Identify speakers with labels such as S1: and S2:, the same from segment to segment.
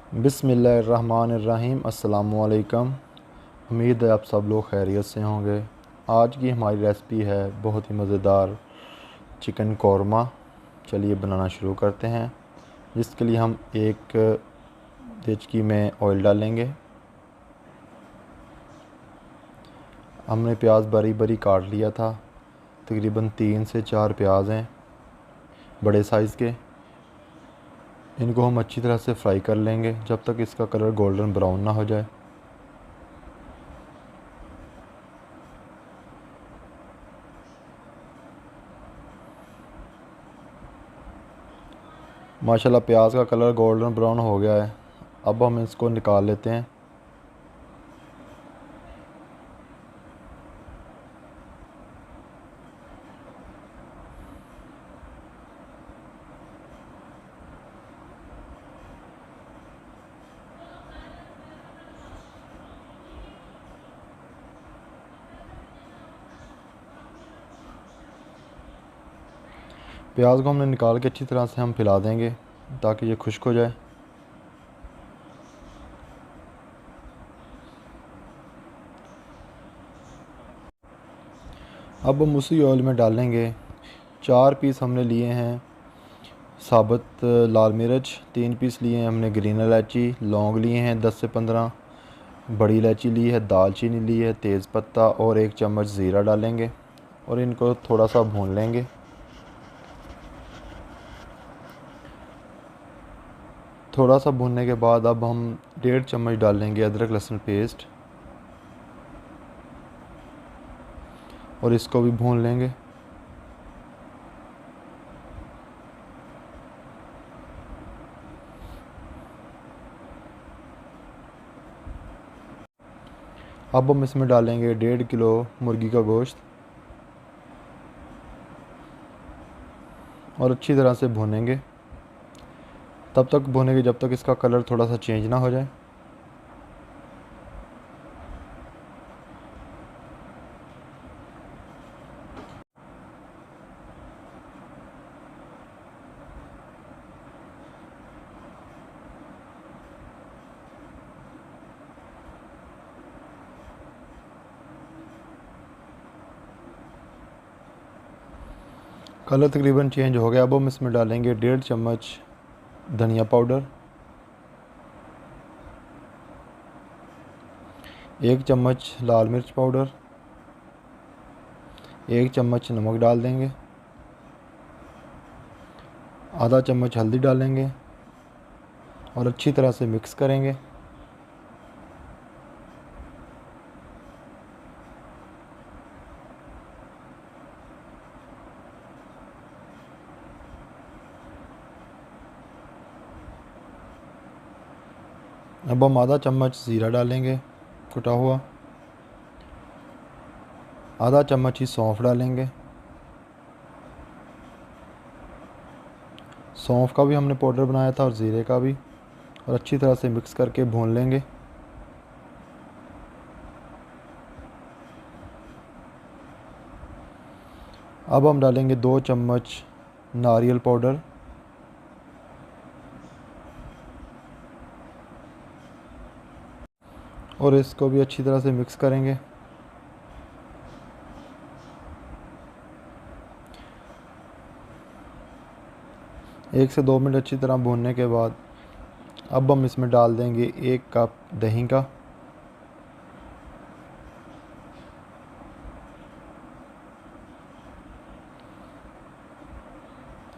S1: बिस्मिल्लाहिर्रहमानिर्रहीम। अस्सलामुअलैकुम। उम्मीद है आप सब लोग खैरियत से होंगे। आज की हमारी रेसिपी है बहुत ही मज़ेदार चिकन कौरमा। चलिए बनाना शुरू करते हैं। जिसके लिए हम एक देचकी में ऑयल डालेंगे। हमने प्याज बारी बारी काट लिया था। तकरीबन 3 से 4 प्याज हैं बड़े साइज़ के। इनको हम अच्छी तरह से फ्राई कर लेंगे जब तक इसका कलर गोल्डन ब्राउन ना हो जाए। माशाल्लाह प्याज का कलर गोल्डन ब्राउन हो गया है। अब हम इसको निकाल लेते हैं। प्याज को हमने निकाल के अच्छी तरह से हम फैला देंगे ताकि ये खुश्क हो जाए। अब हम उसी ऑयल में डालेंगे 4 पीस हमने लिए हैं साबुत लाल मिर्च, 3 पीस लिए हैं हमने ग्रीन इलायची, लौंग लिए हैं 10 से 15, बड़ी इलायची ली है, दालचीनी ली है, तेज़पत्ता और 1 चम्मच ज़ीरा डालेंगे और इनको थोड़ा सा भून लेंगे। थोड़ा सा भूनने के बाद अब हम 1.5 चम्मच डालेंगे अदरक लहसुन पेस्ट और इसको भी भून लेंगे। अब हम इसमें डालेंगे 1.5 किलो मुर्गी का गोश्त और अच्छी तरह से भूनेंगे। तब तक भूनेंगे जब तक इसका कलर थोड़ा सा चेंज ना हो जाए। कलर तकरीबन चेंज हो गया। अब हम इसमें डालेंगे 1.5 चम्मच धनिया पाउडर, 1 चम्मच लाल मिर्च पाउडर, 1 चम्मच नमक डाल देंगे, आधा चम्मच हल्दी डालेंगे और अच्छी तरह से मिक्स करेंगे। अब हम आधा चम्मच ज़ीरा डालेंगे कुटा हुआ, आधा चम्मच ही सौंफ डालेंगे। सौंफ का भी हमने पाउडर बनाया था और ज़ीरे का भी, और अच्छी तरह से मिक्स करके भून लेंगे। अब हम डालेंगे 2 चम्मच नारियल पाउडर और इसको भी अच्छी तरह से मिक्स करेंगे। एक से 2 मिनट अच्छी तरह भूनने के बाद अब हम इसमें डाल देंगे 1 कप दही का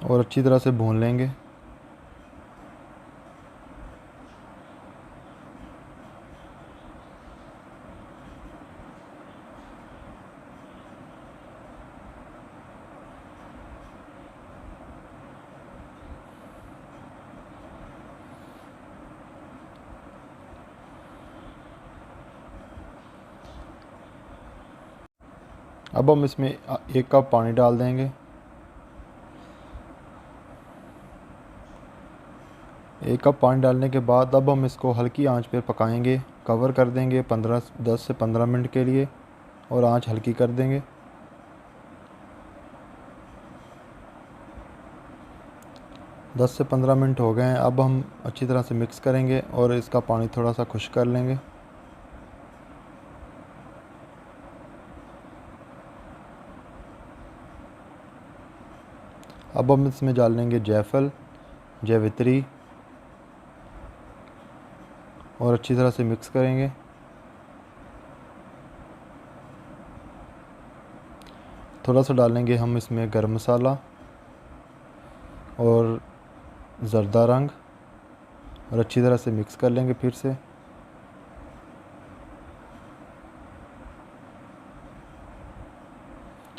S1: और अच्छी तरह से भून लेंगे। अब हम इसमें 1 कप पानी डाल देंगे। 1 कप पानी डालने के बाद अब हम इसको हल्की आंच पर पकाएंगे। कवर कर देंगे 10 से 15 मिनट के लिए और आंच हल्की कर देंगे। 10 से 15 मिनट हो गए हैं। अब हम अच्छी तरह से मिक्स करेंगे और इसका पानी थोड़ा सा खुश्क कर लेंगे। अब हम इसमें डाल लेंगे जायफल, जावित्री और अच्छी तरह से मिक्स करेंगे। थोड़ा सा डालेंगे हम इसमें गरम मसाला और ज़र्दा रंग और अच्छी तरह से मिक्स कर लेंगे फिर से।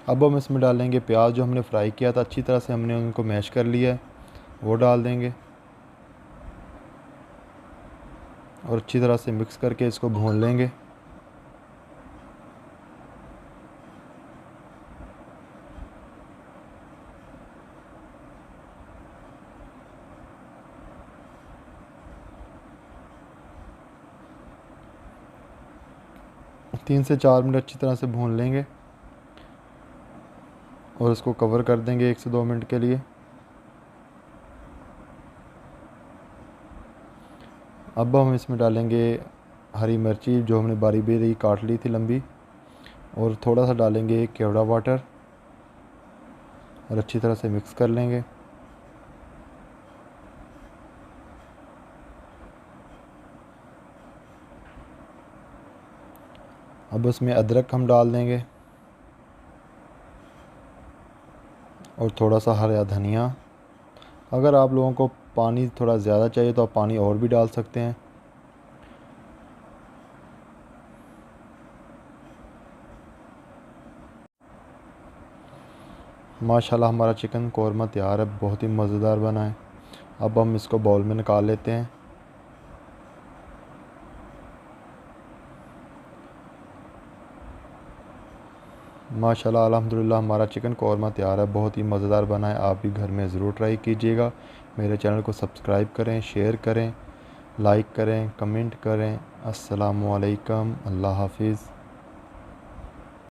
S1: अब हम इसमें डालेंगे प्याज जो हमने फ्राई किया था, अच्छी तरह से हमने उनको मैश कर लिया है, वो डाल देंगे और अच्छी तरह से मिक्स करके इसको भून लेंगे। तीन से 4 मिनट अच्छी तरह से भून लेंगे और इसको कवर कर देंगे 1 से 2 मिनट के लिए। अब हम इसमें डालेंगे हरी मिर्ची जो हमने बारी बारी काट ली थी लंबी, और थोड़ा सा डालेंगे केवड़ा वाटर और अच्छी तरह से मिक्स कर लेंगे। अब उसमें अदरक हम डाल देंगे और थोड़ा सा हरा धनिया। अगर आप लोगों को पानी थोड़ा ज़्यादा चाहिए तो आप पानी और भी डाल सकते हैं। माशाल्लाह हमारा चिकन कौरमा तैयार है, बहुत ही मज़ेदार बना है। अब हम इसको बाउल में निकाल लेते हैं। माशाल्लाह अल्हम्दुलिल्लाह हमारा चिकन कौरमा तैयार है, बहुत ही मज़ेदार बना है। आप भी घर में ज़रूर ट्राई कीजिएगा। मेरे चैनल को सब्सक्राइब करें, शेयर करें, लाइक करें, कमेंट करें। अस्सलामु अलैकुम, अल्लाह हाफिज़।